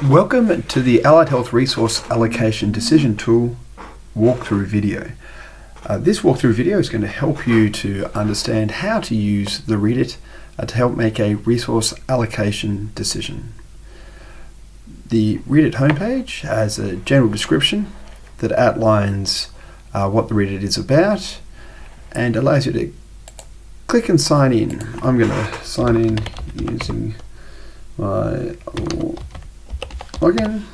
Welcome to the Allied Health Resource Allocation Decision Tool walkthrough video. This walkthrough video is going to help you to understand how to use the ReAD-iT to help make a resource allocation decision. The ReAD-iT homepage has a general description that outlines what the ReAD-iT is about and allows you to click and sign in. I'm going to sign in using my login,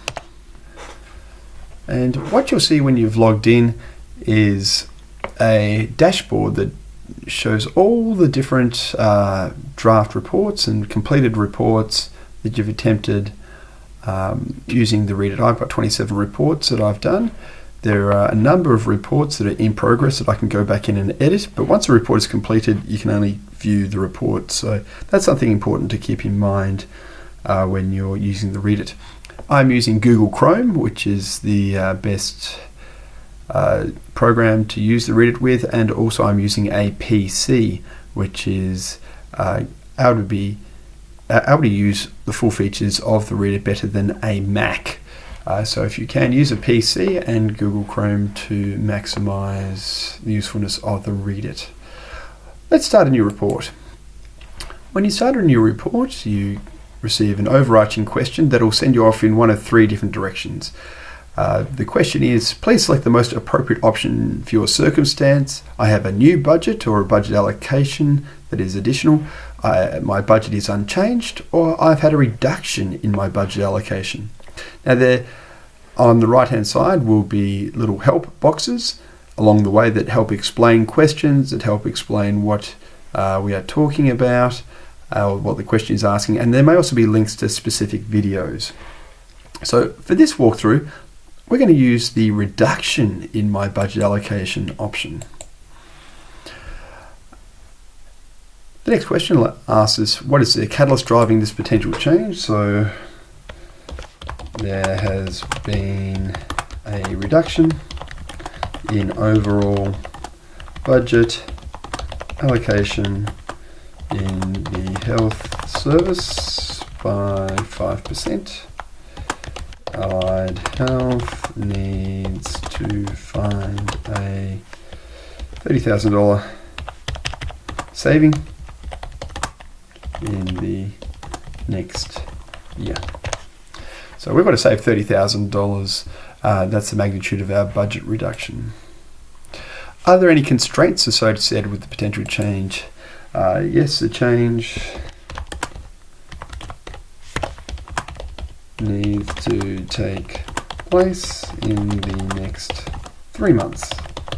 and what you'll see when you've logged in is a dashboard that shows all the different draft reports and completed reports that you've attempted using the ReAD-iT. I've got 27 reports that I've done. There are a number of reports that are in progress that I can go back in and edit, but once a report is completed you can only view the report, so that's something important to keep in mind when you're using the ReAD-iT. I'm using Google Chrome, which is the best program to use the ReAD-iT with, and also I'm using a PC, which is able to use the full features of the ReAD-iT better than a Mac. So if you can, use a PC and Google Chrome to maximize the usefulness of the ReAD-iT. Let's start a new report. When you start a new report, you receive an overarching question that will send you off in one of three different directions. The question is, please select the most appropriate option for your circumstance. I have a new budget or a budget allocation that is additional. My budget is unchanged, or I've had a reduction in my budget allocation. Now there on the right hand side will be little help boxes along the way that help explain questions, that help explain what we are talking about, what the question is asking, and there may also be links to specific videos. So for this walkthrough, we're going to use the reduction in my budget allocation option. The next question asks us, what is the catalyst driving this potential change? So there has been a reduction in overall budget allocation in the health service by 5%. Allied Health needs to find a $30,000 saving in the next year. So we've got to save $30,000. That's the magnitude of our budget reduction. Are there any constraints associated with the potential change? Yes, the change needs to take place in the next 3 months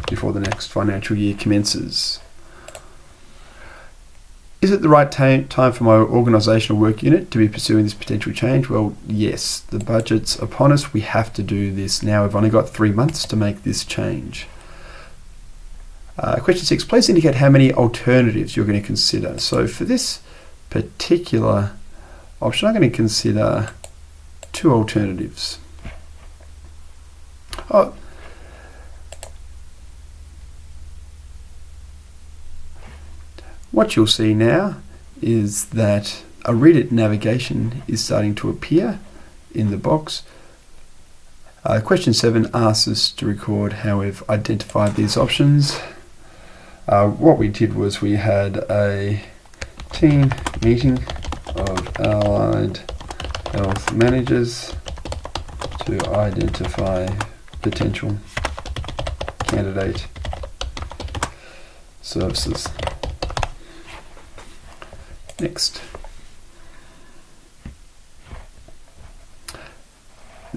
before the next financial year commences. Is it the right time for my organisational work unit to be pursuing this potential change? Well, yes, the budget's upon us. We have to do this now. We've only got 3 months to make this change. Question 6, please indicate how many alternatives you're going to consider. So for this particular option, I'm going to consider 2 alternatives. What you'll see now is that a ReAD-iT navigation is starting to appear in the box. Question 7 asks us to record how we've identified these options. What we did was we had a team meeting of Allied Health managers to identify potential candidate services. Next.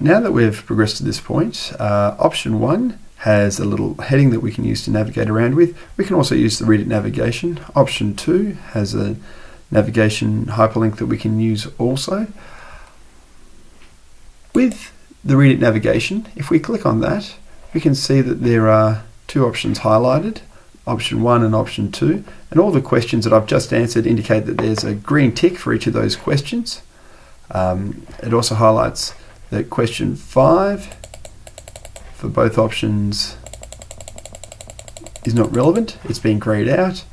Now that we've progressed to this point, option 1 has a little heading that we can use to navigate around with. We can also use the ReAD-iT navigation. Option 2 has a navigation hyperlink that we can use also. With the ReAD-iT navigation, if we click on that, we can see that there are 2 options highlighted, option 1 and option 2, and all the questions that I've just answered indicate that there's a green tick for each of those questions. It also highlights that question 5 for both options is not relevant, it's been grayed out.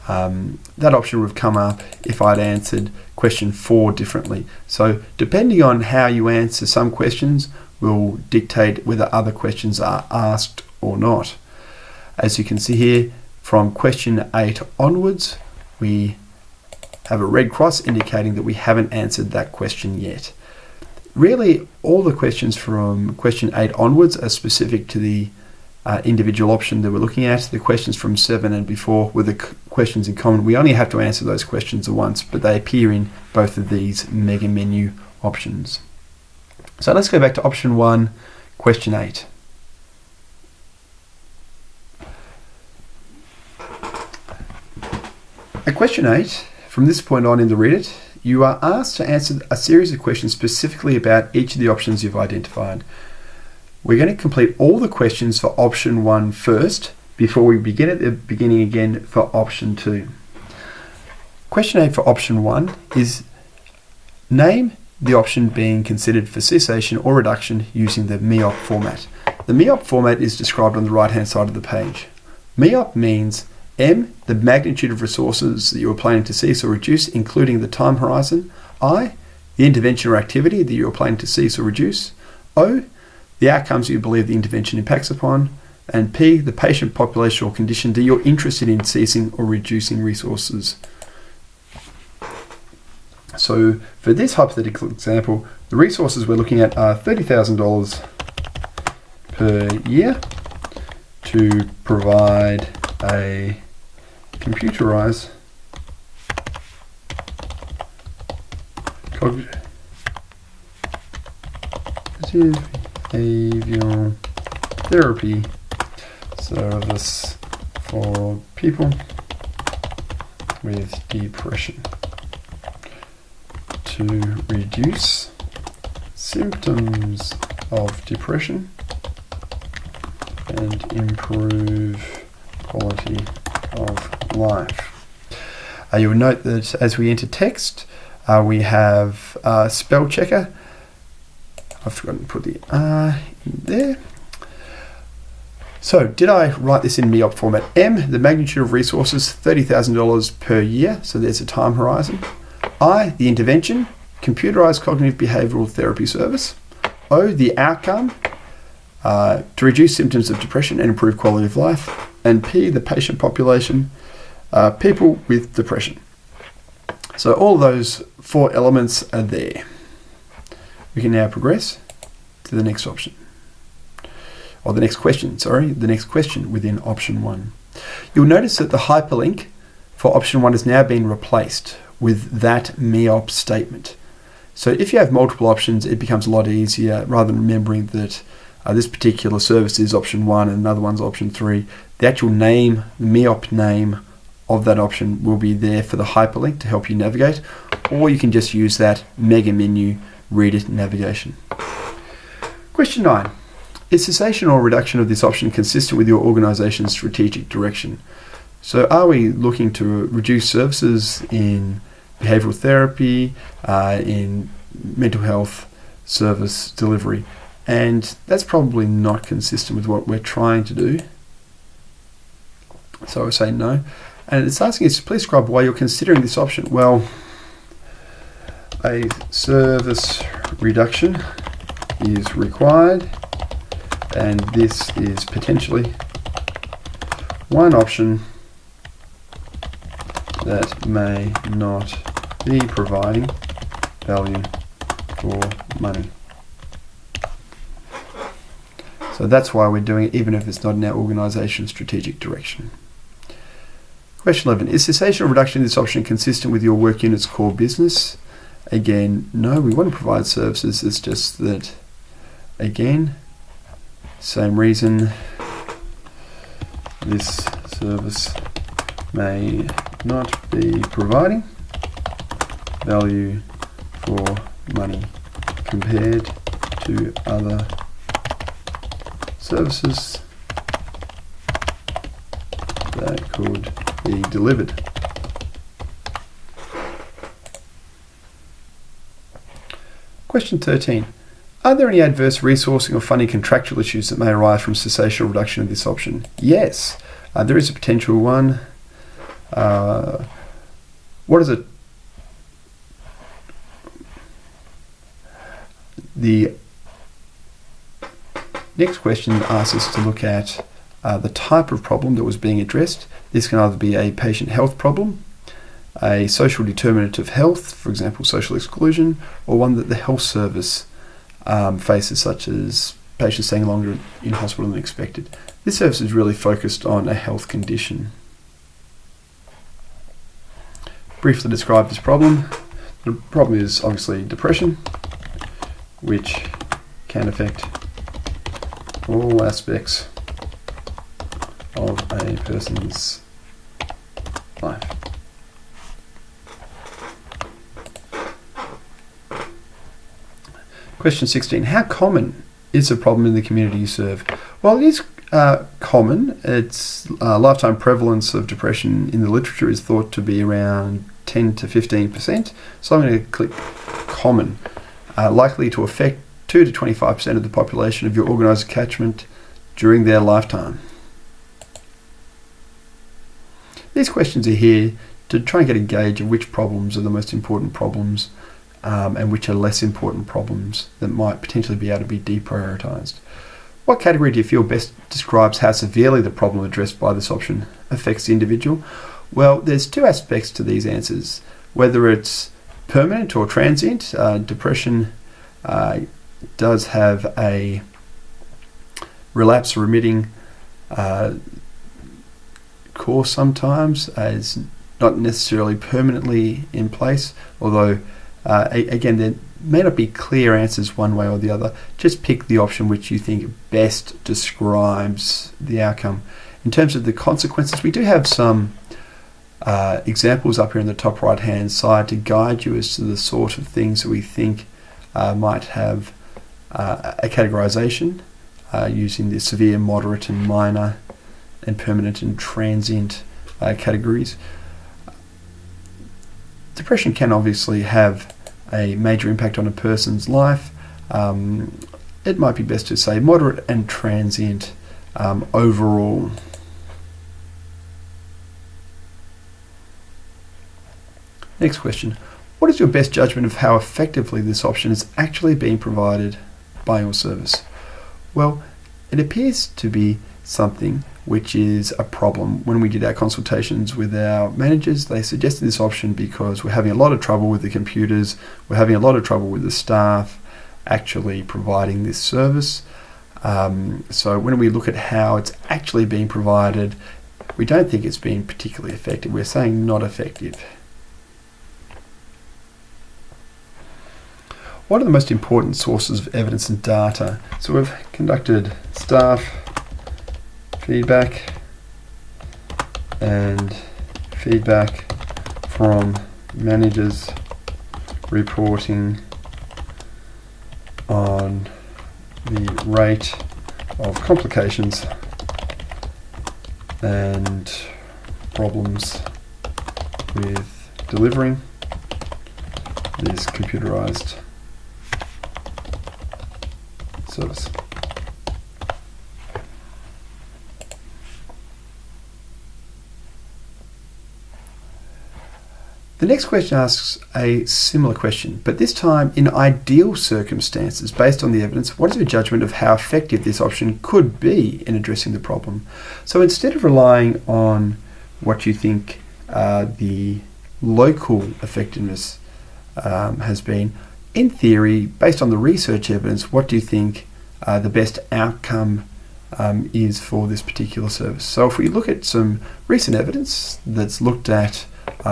that option would have come up if I'd answered question 4 differently. So depending on how you answer some questions will dictate whether other questions are asked or not. As you can see here, from question 8 onwards, we have a red cross indicating that we haven't answered that question yet. Really, all the questions from question 8 onwards are specific to the individual option that we're looking at. The questions from 7 and before were the questions in common. We only have to answer those questions once, but they appear in both of these mega menu options. So let's go back to option 1, question 8. At question 8, from this point on in the ReAD-iT, you are asked to answer a series of questions specifically about each of the options you've identified. We're going to complete all the questions for option 1 first, before we begin at the beginning again for option 2. Question 8 for option 1 is name the option being considered for cessation or reduction using the MEOP format. The MEOP format is described on the right hand side of the page. MEOP means M, the magnitude of resources that you are planning to cease or reduce, including the time horizon. I, the intervention or activity that you are planning to cease or reduce. O, the outcomes you believe the intervention impacts upon. And P, the patient population or condition that you're interested in ceasing or reducing resources. So for this hypothetical example, the resources we're looking at are $30,000 per year to provide a computerized cognitive behavioral therapy service for people with depression to reduce symptoms of depression and improve quality of life. You will note that as we enter text, we have spell checker. I've forgotten to put the R in there. So did I write this in MEOP format? M, the magnitude of resources, $30,000 per year. So there's a time horizon. I, the intervention, computerized cognitive behavioral therapy service. O, the outcome, to reduce symptoms of depression and improve quality of life. And P, the patient population, people with depression. So all those 4 elements are there. We can now progress to the next option. Or the next question, the next question within option 1. You'll notice that the hyperlink for option 1 has now been replaced with that MEOP statement. So if you have multiple options, it becomes a lot easier rather than remembering that this particular service is option 1 and another one's option 3. The actual name, the MEOP name of that option will be there for the hyperlink to help you navigate, or you can just use that mega menu ReAD-iT navigation. Question 9. Is cessation or reduction of this option consistent with your organization's strategic direction? So are we looking to reduce services in behavioral therapy, in mental health service delivery? And that's probably not consistent with what we're trying to do. So I would say no. And it's asking us to please describe why you're considering this option. Well, a service reduction is required, and this is potentially one option that may not be providing value for money. So that's why we're doing it, even if it's not in our organization's strategic direction. Question 11. Is cessation or reduction of this option consistent with your work unit's core business? Again, no, we want to provide services. It's just that, again, same reason, this service may not be providing value for money compared to other services that could be delivered. Question 13. Are there any adverse resourcing or funding contractual issues that may arise from cessation or reduction of this option? Yes, there is a potential one. what is it? The next question asks us to look at the type of problem that was being addressed. This can either be a patient health problem, a social determinant of health, for example social exclusion, or one that the health service faces, such as patients staying longer in hospital than expected. This service is really focused on a health condition. Briefly describe this problem. The problem is obviously depression, which can affect all aspects of a person's life. Question 16. How common is the problem in the community you serve? Well, it is common. Its lifetime prevalence of depression in the literature is thought to be around 10 to 15%. So I'm going to click common. Likely to affect 2 to 25% of the population of your organised catchment during their lifetime. These questions are here to try and get a gauge of which problems are the most important problems and which are less important problems that might potentially be able to be deprioritised. What category do you feel best describes how severely the problem addressed by this option affects the individual? Well, there's two aspects to these answers. Whether it's permanent or transient, depression does have a relapse remitting course sometimes, as not necessarily permanently in place, although again there may not be clear answers one way or the other. Just pick the option which you think best describes the outcome. In terms of the consequences, we do have some examples up here in the top right hand side to guide you as to the sort of things that we think might have a categorization using the severe, moderate and minor and permanent and transient categories. Depression can obviously have a major impact on a person's life. It might be best to say moderate and transient overall. Next question. What is your best judgment of how effectively this option is actually being provided by your service? Well, it appears to be something which is a problem. When we did our consultations with our managers, they suggested this option because we're having a lot of trouble with the computers, we're having a lot of trouble with the staff actually providing this service. So when we look at how it's actually being provided, we don't think it's been particularly effective. We're saying not effective. What are the most important sources of evidence and data? So we've conducted staff feedback and feedback from managers reporting on the rate of complications and problems with delivering this computerized service. The next question asks a similar question, but this time in ideal circumstances, based on the evidence, what is your judgment of how effective this option could be in addressing the problem? So instead of relying on what you think the local effectiveness has been, in theory, based on the research evidence, what do you think the best outcome is for this particular service? So if we look at some recent evidence that's looked at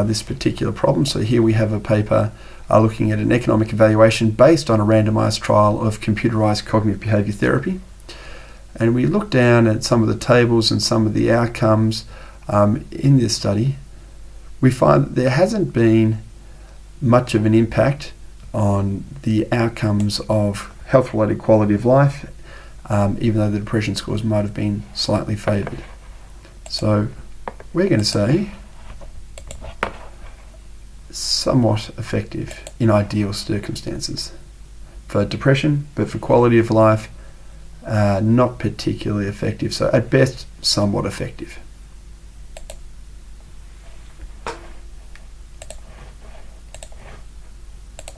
this particular problem. So here we have a paper looking at an economic evaluation based on a randomized trial of computerized cognitive behavior therapy. And we look down at some of the tables and some of the outcomes in this study. We find that there hasn't been much of an impact on the outcomes of health-related quality of life, even though the depression scores might have been slightly favoured. So we're going to say somewhat effective in ideal circumstances for depression, but for quality of life, not particularly effective. So at best, somewhat effective.